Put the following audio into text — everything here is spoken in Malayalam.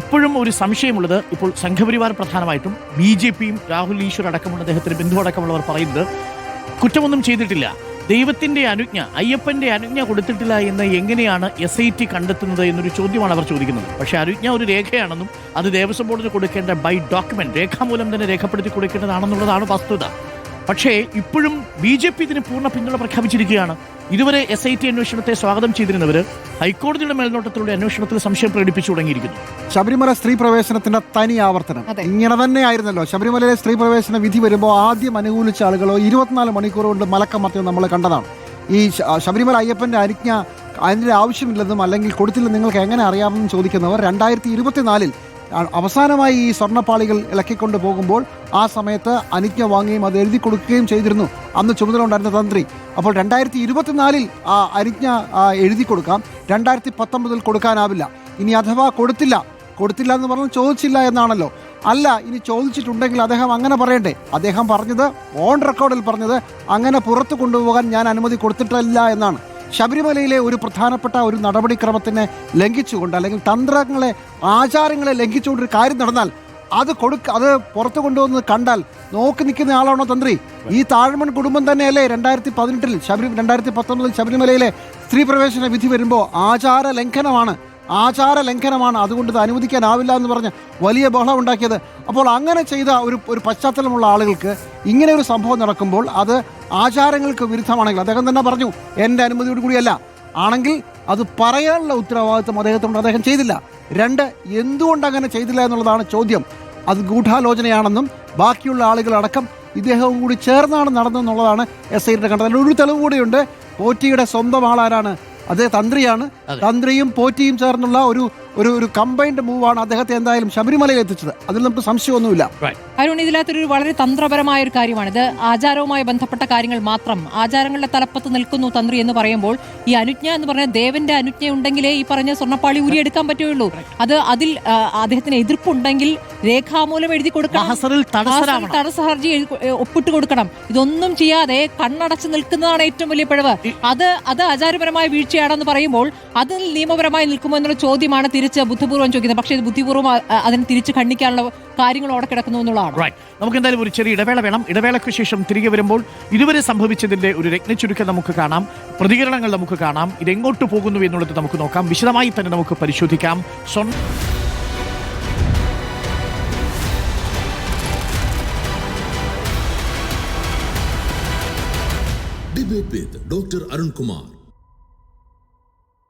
ഇപ്പോഴും ഒരു സംശയമുള്ളത്, ഇപ്പോൾ സംഘപരിവാർ പ്രധാനമായിട്ടും BJPയും രാഹുൽ ഈശ്വർ അടക്കമുള്ള അദ്ദേഹത്തിന് ബന്ധു അടക്കമുള്ളവർ പറയുന്നത് കുറ്റമൊന്നും ചെയ്തിട്ടില്ല, ദൈവത്തിന്റെ അനുജ്ഞ, അയ്യപ്പന്റെ അനുജ്ഞ കൊടുത്തിട്ടില്ല എന്ന് എങ്ങനെയാണ് SIT കണ്ടെത്തുന്നത് എന്നൊരു ചോദ്യമാണ് അവർ ചോദിക്കുന്നത്. പക്ഷേ അനുജ്ഞ ഒരു രേഖയാണെന്നും അത് ദേവസ്വം ബോർഡിന് കൊടുക്കേണ്ട ബൈ ഡോക്യുമെന്റ്, രേഖാമൂലം തന്നെ രേഖപ്പെടുത്തി കൊടുക്കേണ്ടതാണെന്നുള്ളതാണ് വസ്തുത. പക്ഷേ ഇപ്പോഴും BJP ഇതിന് പൂർണ്ണ പിന്തുണ പ്രഖ്യാപിച്ചിരിക്കുകയാണ്. ഇതുവരെ SIT അന്വേഷണത്തെ സ്വാഗതം ചെയ്തിരുന്നവർ ഹൈക്കോടതിയുടെ മേൽനോട്ടത്തിലൂടെ അന്വേഷണത്തിൽ സംശയം പ്രകടിപ്പിച്ചു തുടങ്ങിയിരിക്കുന്നു. ശബരിമല സ്ത്രീ പ്രവേശനത്തിന്റെ തനി ആവർത്തനം ഇങ്ങനെ തന്നെയായിരുന്നല്ലോ. ശബരിമലയിലെ സ്ത്രീ പ്രവേശന വിധി വരുമ്പോൾ ആദ്യം അനുകൂലിച്ച ആളുകളോ 24 മണിക്കൂർ കൊണ്ട് മലക്കമർത്തിയത് നമ്മൾ കണ്ടതാണ്. ഈ ശബരിമല അയ്യപ്പന്റെ അനുജ്ഞ അതിൻ്റെ ആവശ്യമില്ലെന്നും അല്ലെങ്കിൽ കൊടുത്തില്ലെന്ന് നിങ്ങൾക്ക് എങ്ങനെ അറിയാമെന്നും ചോദിക്കുന്നവർ 2024 അവസാനമായി ഈ സ്വർണ്ണപ്പാളികൾ ഇളക്കിക്കൊണ്ട് പോകുമ്പോൾ ആ സമയത്ത് അനുജ്ഞ വാങ്ങുകയും അത് എഴുതി കൊടുക്കുകയും ചെയ്തിരുന്നു അന്ന് ചുമതല ഉണ്ടായിരുന്ന തന്ത്രി. അപ്പോൾ 2024 ആ അനുജ്ഞ എഴുതി കൊടുക്കാം, 2019 കൊടുക്കാനാവില്ല. ഇനി അഥവാ കൊടുത്തില്ല എന്ന് പറഞ്ഞാൽ ചോദിച്ചില്ല എന്നാണല്ലോ. അല്ല, ഇനി ചോദിച്ചിട്ടുണ്ടെങ്കിൽ അദ്ദേഹം അങ്ങനെ പറയണ്ടേ? അദ്ദേഹം പറഞ്ഞത്, ഓൺ റെക്കോർഡിൽ പറഞ്ഞത്, അങ്ങനെ പുറത്തു കൊണ്ടുപോകാൻ ഞാൻ അനുമതി കൊടുത്തിട്ടില്ല എന്നാണ്. ശബരിമലയിലെ ഒരു പ്രധാനപ്പെട്ട ഒരു നടപടിക്രമത്തിനെ ലംഘിച്ചുകൊണ്ട് അല്ലെങ്കിൽ തന്ത്രങ്ങളെ, ആചാരങ്ങളെ ലംഘിച്ചുകൊണ്ടൊരു കാര്യം നടന്നാൽ അത് പുറത്തു കൊണ്ടുവന്ന് കണ്ടാൽ നോക്കി നിൽക്കുന്ന ആളാണോ തന്ത്രി? ഈ താഴ്മൺ കുടുംബം തന്നെയല്ലേ 2019 ശബരിമലയിലെ സ്ത്രീ പ്രവേശന വിധി വരുമ്പോൾ ആചാര ലംഘനമാണ്, അതുകൊണ്ട് ഇത് അനുവദിക്കാനാവില്ല എന്ന് പറഞ്ഞ് വലിയ ബഹളം ഉണ്ടാക്കിയത്. അപ്പോൾ അങ്ങനെ ചെയ്ത ഒരു പശ്ചാത്തലമുള്ള ആളുകൾക്ക് ഇങ്ങനെ ഒരു സംഭവം നടക്കുമ്പോൾ അത് ആചാരങ്ങൾക്ക് വിരുദ്ധമാണെങ്കിൽ, അദ്ദേഹം തന്നെ പറഞ്ഞു എൻ്റെ അനുമതിയോട് കൂടിയല്ല ആണെങ്കിൽ അത് പറയാനുള്ള ഉത്തരവാദിത്വം അദ്ദേഹത്തിനുണ്ട്, അദ്ദേഹം ചെയ്തില്ല. 2, എന്തുകൊണ്ട് അങ്ങനെ ചെയ്തില്ല എന്നുള്ളതാണ് ചോദ്യം. അത് ഗൂഢാലോചനയാണെന്നും ബാക്കിയുള്ള ആളുകളടക്കം ഇദ്ദേഹവും കൂടി ചേർന്നാണ് നടന്നെന്നുള്ളതാണ് SIT കണ്ടത്. ഒരു തെളിവ് കൂടിയുണ്ട്. പോറ്റിയുടെ സ്വന്തം ആളാരാണ്? അതേ തന്ത്രിയാണ്. തന്ത്രിയും പോറ്റിയും ചേർന്നുള്ള ഒരു കമ്പൈൻഡ് മൂവാണ് അദ്ദേഹത്തെ എന്തായാലും ശബരിമലയിൽ എത്തിച്ചത്. അതിൽ നമുക്ക് സംശയമൊന്നുമില്ല. അരുൺ, ഇതിനകത്തൊരു വളരെ തന്ത്രപരമായ ഒരു കാര്യമാണ്. ഇത് ആചാരവുമായി ബന്ധപ്പെട്ട കാര്യങ്ങൾ മാത്രം, ആചാരങ്ങളുടെ തലപ്പത്ത് നിൽക്കുന്നു തന്ത്രി എന്ന് പറയുമ്പോൾ ഈ അനുജ്ഞ എന്ന് പറഞ്ഞാൽ ദേവന്റെ അനുജ്ഞ ഉണ്ടെങ്കിലേ ഈ പറഞ്ഞ സ്വർണ്ണപ്പാളി ഊരിയെടുക്കാൻ പറ്റുകയുള്ളൂ. അതിൽ അദ്ദേഹത്തിന് എതിർപ്പുണ്ടെങ്കിൽ രേഖാമൂലം എഴുതി കൊടുക്കണം, തടസ്സ ഹർജി ഒപ്പിട്ട് കൊടുക്കണം. ഇതൊന്നും ചെയ്യാതെ കണ്ണടച്ച് നിൽക്കുന്നതാണ് ഏറ്റവും വലിയ പിഴവ്. അത് ആചാരപരമായ വീഴ്ചയാണെന്ന് പറയുമ്പോൾ അതിൽ നിയമപരമായി നിൽക്കുമോ എന്നുള്ള ചോദ്യമാണ് തിരിച്ച് ബുദ്ധിപൂർവ്വം ചോദിക്കുന്നത്. പക്ഷേ ഇത് ബുദ്ധിപൂർവ്വം അതിനെ തിരിച്ച് ഖണ്ഡിക്കാനുള്ള കാര്യങ്ങൾ അവിടെ കിടക്കുന്നു എന്നുള്ളതാണ്. നമുക്ക് എന്തായാലും ഒരു ചെറിയ ഇടവേള വേണം. ഇടവേളയ്ക്ക് ശേഷം തിരികെ വരുമ്പോൾ ഇതുവരെ സംഭവിച്ചതിന്റെ ഒരു രത്നച്ചുരുക്കം നമുക്ക് കാണാം, പ്രതികരണങ്ങൾ നമുക്ക് കാണാം, ഇതെങ്ങോട്ട് പോകുന്നു എന്നുള്ളത് നമുക്ക് നോക്കാം, വിശദമായി തന്നെ നമുക്ക് പരിശോധിക്കാം. Debate with Dr. Arun Kumar.